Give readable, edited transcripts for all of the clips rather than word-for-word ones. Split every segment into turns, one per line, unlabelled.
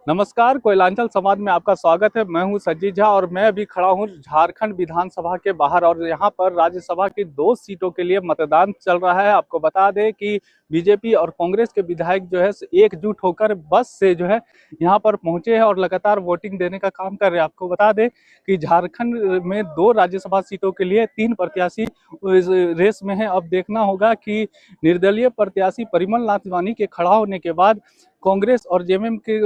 नमस्कार, कोयलांचल समाज में आपका स्वागत है। मैं हूं सज्जित झा और मैं अभी खड़ा हूं झारखंड विधानसभा के बाहर और यहां पर राज्यसभा की 2 सीटों के लिए मतदान चल रहा है। आपको बता दें कि बीजेपी और कांग्रेस के विधायक जो है एकजुट होकर बस से जो है यहां पर पहुंचे हैं और लगातार वोटिंग देने का काम कर रहे हैं। आपको बता दें कि झारखंड में 2 राज्यसभा सीटों के लिए 3 प्रत्याशी इस रेस में हैं। अब देखना होगा कि निर्दलीय प्रत्याशी परिमल नाथवानी के खड़ा होने के बाद कांग्रेस और जेएमएम के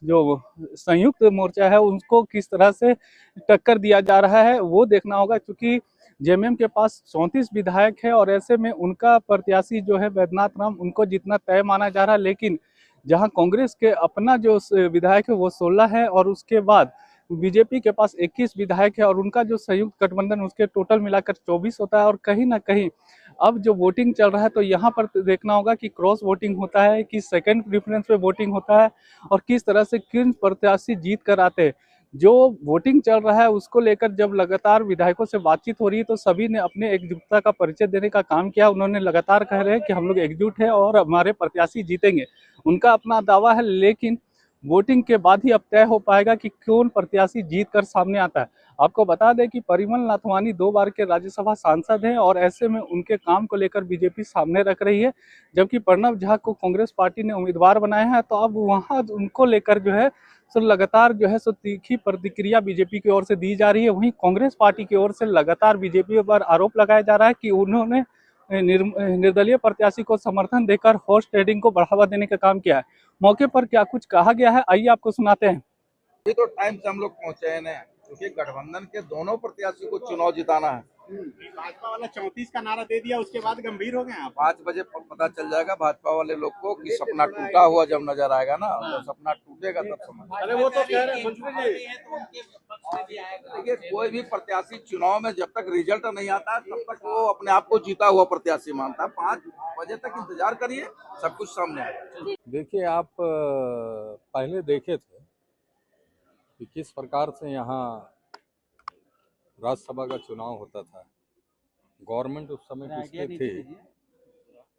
जो संयुक्त मोर्चा है उनको किस तरह से टक्कर दिया जा रहा है वो देखना होगा, क्योंकि जेएमएम के पास 34 विधायक है और ऐसे में उनका प्रत्याशी जो है वैद्यनाथ राम उनको जितना तय माना जा रहा है। लेकिन जहां कांग्रेस के अपना जो विधायक है वो 16 है और उसके बाद बीजेपी के पास 21 विधायक है और उनका जो संयुक्त गठबंधन उसके टोटल मिलाकर 24 होता है। और कहीं ना कहीं अब जो वोटिंग चल रहा है तो यहाँ पर देखना होगा कि क्रॉस वोटिंग होता है कि सेकंड प्रेफरेंस पे वोटिंग होता है और किस तरह से किन प्रत्याशी जीत कर आते हैं। जो वोटिंग चल रहा है उसको लेकर जब लगातार विधायकों से बातचीत हो रही है तो सभी ने अपने एकजुटता का परिचय देने का काम किया। उन्होंने लगातार कह रहे हैं कि हम लोग एकजुट हैं और हमारे प्रत्याशी जीतेंगे, उनका अपना दावा है। लेकिन वोटिंग के बाद ही अब तय हो पाएगा कि कौन प्रत्याशी जीत कर सामने आता है। आपको बता दें कि परिमल नाथवानी 2 बार के राज्यसभा सांसद हैं और ऐसे में उनके काम को लेकर बीजेपी सामने रख रही है, जबकि प्रणव झा को कांग्रेस पार्टी ने उम्मीदवार बनाया है। तो अब वहां उनको लेकर जो है सो लगातार जो है सो तीखी प्रतिक्रिया बीजेपी की ओर से दी जा रही है। वहीं कांग्रेस पार्टी की ओर से लगातार बीजेपी पर आरोप लगाया जा रहा है कि उन्होंने निर्दलीय प्रत्याशी को समर्थन देकर हॉर्स ट्रेडिंग को बढ़ावा देने का काम किया है। मौके पर क्या कुछ कहा गया है, आइए आपको सुनाते हैं।
ये तो टाइम से हम लोग पहुंचे हैं ना, क्योंकि गठबंधन के दोनों प्रत्याशी को चुनाव जिताना है।
भाजपा वाला 34 का नारा दे दिया, उसके बाद गंभीर हो गए आप।
5 बजे पता चल जाएगा भाजपा वाले लोग को कि सपना टूटा हुआ जब नजर आएगा ना, तो सपना टूटेगा तब समझ।
अरे वो तो कह रहे हैं मंत्री जी,
देखिए, कोई भी प्रत्याशी चुनाव में जब तक रिजल्ट नहीं आता तब तक वो अपने आप को जीता हुआ प्रत्याशी मानता है। 5 बजे तक इंतजार करिए, सब कुछ सामने आएगा।
देखिए, आप पहले देखे थे कि किस प्रकार से यहाँ राज्यसभा का चुनाव होता था। गवर्नमेंट उस समय किसके थे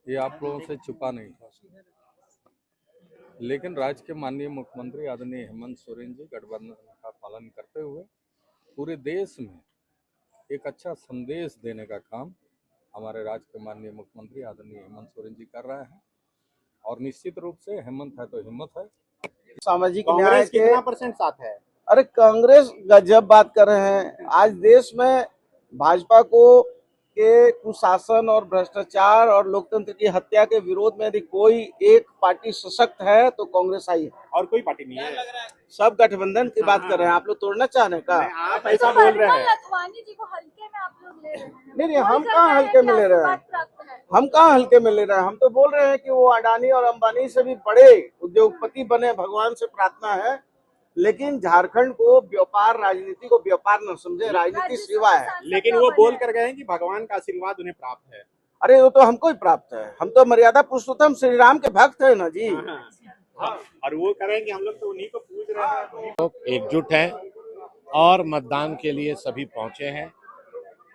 ये आप लोगों से छुपा नहीं था, लेकिन राज्य के माननीय मुख्यमंत्री आदरणीय हेमंत सोरेन जी गठबंधन का पालन करते हुए पूरे देश में एक अच्छा संदेश देने का काम हमारे राज्य के माननीय मुख्यमंत्री आदरणीय हेमंत सोरेन जी कर रहे हैं। और निश्चित रूप से हेमंत है तो हिम्मत है।
सामाजिक न्याय
कांग्रेस
के
कितना % साथ है?
अरे कांग्रेस गजब बात कर रहे हैं। आज देश में भाजपा को के कुशासन और भ्रष्टाचार और लोकतंत्र की हत्या के विरोध में यदि कोई एक पार्टी सशक्त है तो कांग्रेस आई है।
और कोई पार्टी नहीं है।
सब गठबंधन की बात कर रहे हैं। आप लोग तोड़ना चाह रहे हैं का?
आप ऐसा बोल रहे हैं।
लखवानी जी को हल्के में आप लोग ले रहे हैं।
नहीं, हम कहाँ हल्के में ले रहे हैं। हम कहाँ हल्के में ले रहे हैं। हम तो बोल रहे हैं कि वो अडानी और अंबानी से भी बड़े उद्योगपति बने, भगवान से प्रार्थना है। लेकिन झारखंड को व्यापार, राजनीति को व्यापार न समझे, राजनीति सेवा है।
लेकिन वो बोल कर गए हैं कि भगवान का आशीर्वाद उन्हें प्राप्त है।
अरे वो तो हमको ही प्राप्त है। हम तो मर्यादा पुरुषोत्तम श्री राम के भक्त है ना जी।
और वो करेंगे, हम लोग तो उन्हीं को पूज रहे हैं।
लोग एकजुट हैं और मतदान के लिए सभी पहुंचे हैं।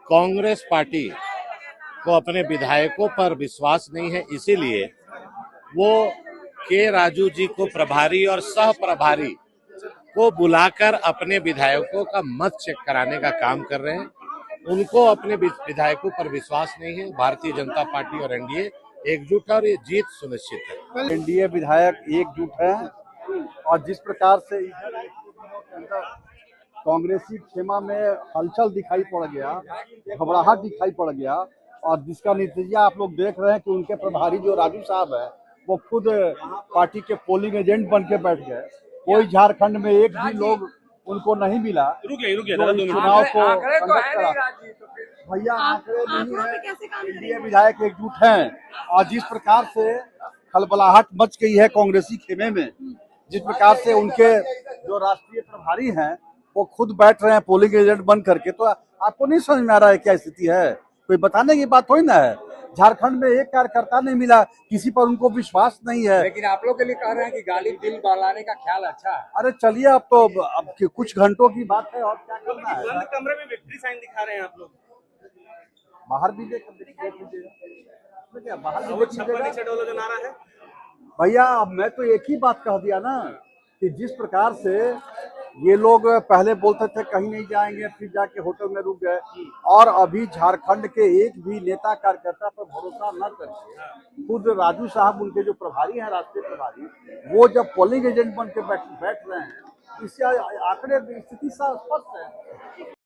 कांग्रेस पार्टी को अपने विधायकों पर विश्वास नहीं है, इसीलिए वो के राजू जी को प्रभारी और सह प्रभारी को बुलाकर अपने विधायकों का मत चेक कराने का काम कर रहे हैं। उनको अपने विधायकों पर विश्वास नहीं है। भारतीय जनता पार्टी और एनडीए एकजुट है और ये जीत सुनिश्चित है।
एनडीए विधायक एकजुट है और जिस प्रकार से कांग्रेसी खेमा में हलचल दिखाई पड़ गया, घबराहट दिखाई पड़ गया, और जिसका नतीजा आप लोग देख रहे हैं कि उनके प्रभारी जो राजू साहब है वो खुद पार्टी के पोलिंग एजेंट बन के बैठ गए। कोई झारखंड में एक भी लोग उनको नहीं मिला चुनाव को कंडक्ट करा। भैया आंकड़े नहीं है, एनडीए विधायक एकजुट हैं और जिस प्रकार से खलबलाहट मच गई है कांग्रेसी खेमे में, जिस प्रकार से उनके जो राष्ट्रीय प्रभारी हैं वो खुद बैठ रहे हैं पोलिंग एजेंट बन करके, तो आपको नहीं समझ में आ रहा है क्या स्थिति है? कोई बताने की बात थोड़ी ना है। झारखंड में एक कार्यकर्ता नहीं मिला, किसी पर उनको विश्वास नहीं है।
लेकिन आप लोग के लिए कह रहे हैं कि गाली दिल बहलाने का ख्याल अच्छा है।
अरे चलिए, अब तो अब कुछ घंटों की बात है और क्या करना है।
बंद कमरे में विक्ट्री साइन दिखा रहे हैं आप लोग।
बाहर भी देख लीजिएगा, बाहर भी देख लीजिएगा।
जो नारा है
भैया अब मैं तो एक ही बात कह दिया ना कि जिस प्रकार से ये लोग पहले बोलते थे कहीं नहीं जाएंगे, फिर जाके होटल में रुक गए, और अभी झारखंड के एक भी नेता कार्यकर्ता पर भरोसा न करके खुद राजू साहब, उनके जो प्रभारी हैं, राष्ट्रीय प्रभारी, वो जब पोलिंग एजेंट बन के बैठ रहे हैं, इससे आंकड़े स्थिति स्पष्ट है।